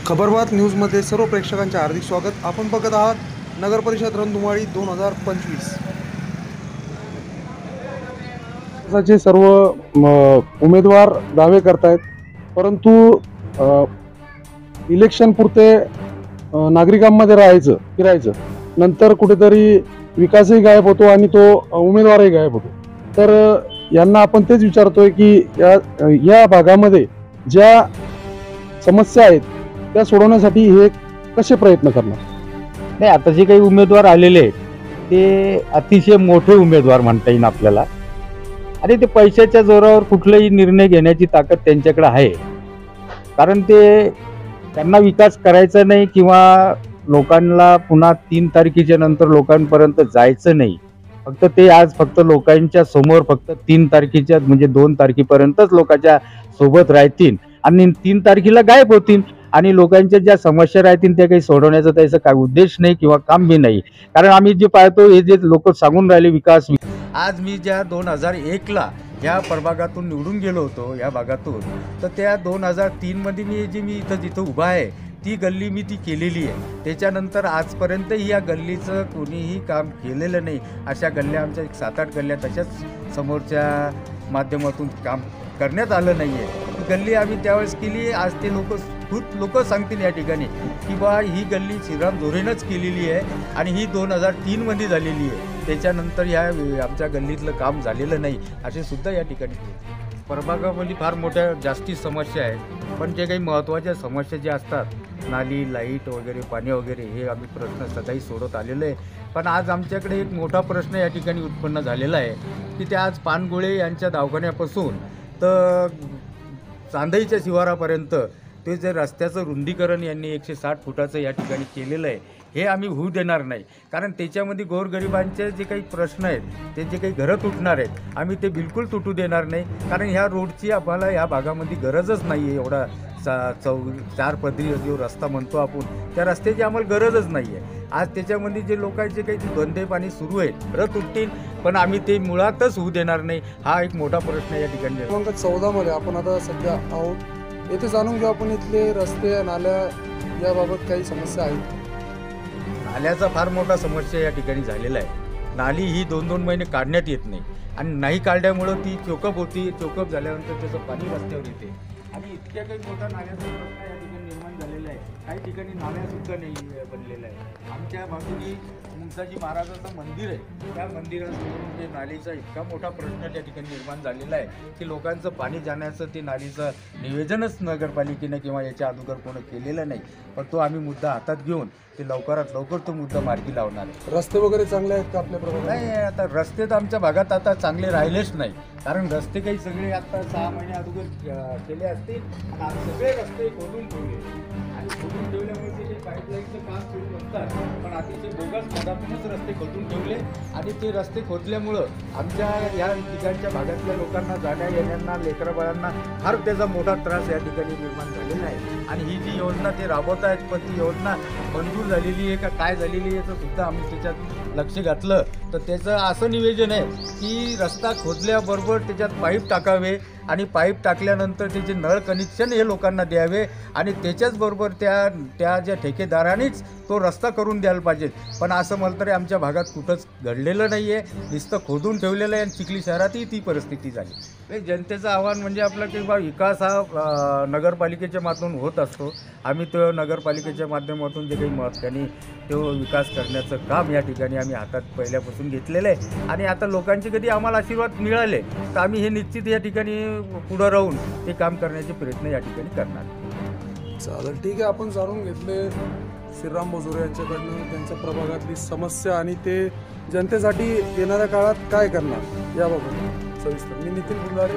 खबरबात न्यूजमध्ये सर्व प्रेक्षकांचे हार्दिक स्वागत। आपण बघत आहात नगर परिषद रणधुमाळी 2025। चे सर्व उमेदवार दावे करतायत, परंतु इलेक्शन पुरते नागरिकांमध्ये राहायचं फिरायचं, नंतर कुठेतरी विकासही गायब होतो आणि तो उमेदवारही गायब होतो। तर यांना आपण तेच विचारतोय की या भागामध्ये ज्या समस्या आहेत त्या सोडवण्यासाठी हे कसे प्रयत्न करणार? नाही, आता जे काही उमेदवार आलेले आहेत ते अतिशय मोठे उमेदवार म्हणता येईल आपल्याला, आणि ते पैशाच्या जोरावर कुठलाही निर्णय घेण्याची ताकद त्यांच्याकडे आहे। कारण त्यांना विकास करायचा नाही किंवा लोकांना पुन्हा 3 तारखेच्या नंतर लोकांपर्यंत जायचं नाही। फक्त ते आज फक्त लोकांच्या समोर फक्त 3 तारखेच्या म्हणजे 2 तारखेपर्यंतच लोकांच्या सोबत राहतील आणि 3 तारखेला गायब होतील आणि लोकांच्या ज्या समस्या राहतील त्या काही सोडवण्याचा त्याचा काही उद्देश नाही किंवा काम बी नाही। कारण आम्ही जे पाहतो हे जे लोक सांगून राहिले विकास, आज मी ज्या 2001ला ह्या प्रभागातून निवडून गेलो होतो या भागातून, तर त्या 2003 मध्ये मी जिथं उभा आहे ती गल्ली मी केलेली आहे। त्याच्यानंतर आजपर्यंतही या गल्लीचं कोणीही काम केलेलं नाही। अशा गल्ल्या आमच्या 7-8 गल्ल्या तशाच समोरच्या माध्यमातून काम करण्यात आलं नाही आहे। गल्ली आम्ही त्यावेळेस केली, आज ते लोक सांगतील या ठिकाणी की बा ही गल्ली श्रीराम जोरेनंच केलेली आहे आणि ही 2003 मध्ये झालेली आहे। त्याच्यानंतर ह्या आमच्या गल्लीतलं काम झालेलं नाही असे सुद्धा या ठिकाणी प्रभागामध्ये फार मोठ्या जास्ती समस्या आहेत। पण जे काही महत्त्वाच्या समस्या ज्या असतात, नाली, लाईट वगैरे, पाणी वगैरे, हे आम्ही प्रश्न सदाही सोडत आलेलो आहे। पण आज आमच्याकडे एक मोठा प्रश्न या ठिकाणी उत्पन्न झालेला आहे की ते आज पानगुळे यांच्या दवाखान्यापासून तर चांदईच्या शिवारापर्यंत ते जे रस्त्याचं रुंदीकरण यांनी 160 फुटाचं या ठिकाणी केलेलं आहे, हे आम्ही होऊ देणार नाही। कारण त्याच्यामध्ये गोरगरिबांचे जे काही प्रश्न आहेत, ते जे काही घरं तुटणार आहेत, आम्ही ते बिलकुल तुटू देणार नाही। कारण ह्या रोडची आम्हाला ह्या भागामध्ये गरजच नाही आहे। एवढा 4 पदरी जो रस्ता म्हणतो आपण, त्या रस्त्याची आम्हाला गरजच नाही आहे। आज त्याच्यामध्ये जे लोकांचे काही धंदे पाणी सुरू आहेत, घरं तुटतील, पण आम्ही ते मुळातच होऊ देणार नाही। हा एक मोठा प्रश्न या ठिकाणी आहे। क्रमांक 14 मध्ये आपण आता सध्या आहोत। येथे जाणून घेऊ आपण इथले रस्ते, नाल्या याबाबत काही समस्या आहेत। नाल्याचा फार मोठा समस्या या ठिकाणी झालेला आहे। नाली ही 2-2 महिने काढण्यात येत नाही आणि नाही काढल्यामुळं ती चोकअप होती। चोकअप झाल्यानंतर त्याचं पाणी रस्त्यावर येते आणि इतक्या काही मोठा नाल्याचा प्रश्न या ठिकाणी निर्माण झालेला आहे। काही ठिकाणी नाल्यासुद्धा नाही बनलेला आहे। आमच्या बाजूनी मुंगसाजी महाराजाचं मंदिर आहे, त्या मंदिरासमोरून ते नालीचा इतका मोठा प्रश्न त्या ठिकाणी निर्माण झालेला आहे की लोकांचं पाणी जाण्याचं ते नालीचं नियोजनच नगरपालिकेनं किंवा याच्या अगोदर कोणी केलेलं नाही। पण तो आम्ही मुद्दा हातात घेऊन ते लवकरात लवकर तो मुद्दा मार्गी लावणार आहे। रस्ते वगैरे चांगले आहेत का आपल्या प्रभागात? नाही, आता रस्ते तर आमच्या भागात आता चांगले राहिलेच नाही। कारण रस्ते काही सगळे आता 6 महिने अगोदर केले असतील आणि सगळे रस्ते खोदून ठेवले आणि खोदून ठेवल्यामुळे ते पाईपलाईनचं काम सुरू असतात, पण अतिशय बोगस भागातूनच रस्ते खोदून ठेवले आणि ते रस्ते खोदल्यामुळं आमच्या या ठिकाणच्या भागातल्या लोकांना जाण्या येण्यांना, लेकराबाळांना फार त्याचा मोठा त्रास या ठिकाणी निर्माण झालेला आहे। आणि ही जी योजना ते राबवत आहेत, पण ती योजना मंजूर झालेली आहे का काय झालेली आहे याचं सुद्धा आम्ही त्याच्यात लक्ष घातलं तर त्याचं असं नियोजन आहे की रस्ता खोदल्याबरोबर त्याच्यात पाईप टाकावे आणि पाईप टाकल्यानंतर त्याचे नळ कनेक्शन हे लोकांना द्यावे आणि त्याच्याचबरोबर त्या ज्या ठेकेदारांनीच तो रस्ता करून द्यायला पाहिजे। पण असं मला तरी आमच्या भागात कुठंच घडलेलं नाही आहे, नुसतं खोदून ठेवलेलं आहे आणि चिखली शहरातही ती परिस्थिती झाली। जनतेचं आव्हान म्हणजे आपलं की बा विकास हा नगरपालिकेच्या माध्यमातून होत असतो। आम्ही तो नगरपालिकेच्या माध्यमातून जे काही महत्त्वाने तो विकास करण्याचं काम या ठिकाणी आम्ही हातात पहिल्यापासून घेतलेलं आहे आणि आता लोकांचे कधी आम्हाला आशीर्वाद मिळाले तर आम्ही हे निश्चित या ठिकाणी पुढं राहून ते काम करण्याचे प्रयत्न या ठिकाणी करणार। चालेल, ठीक आहे। आपण जाणून घेतले श्रीराम जोरे यांच्याकडनं त्यांच्या प्रभागातली समस्या आणि ते जनतेसाठी येणाऱ्या काळात काय करणार याबाबत सविस्तर। मी नितीन बुल्लारे,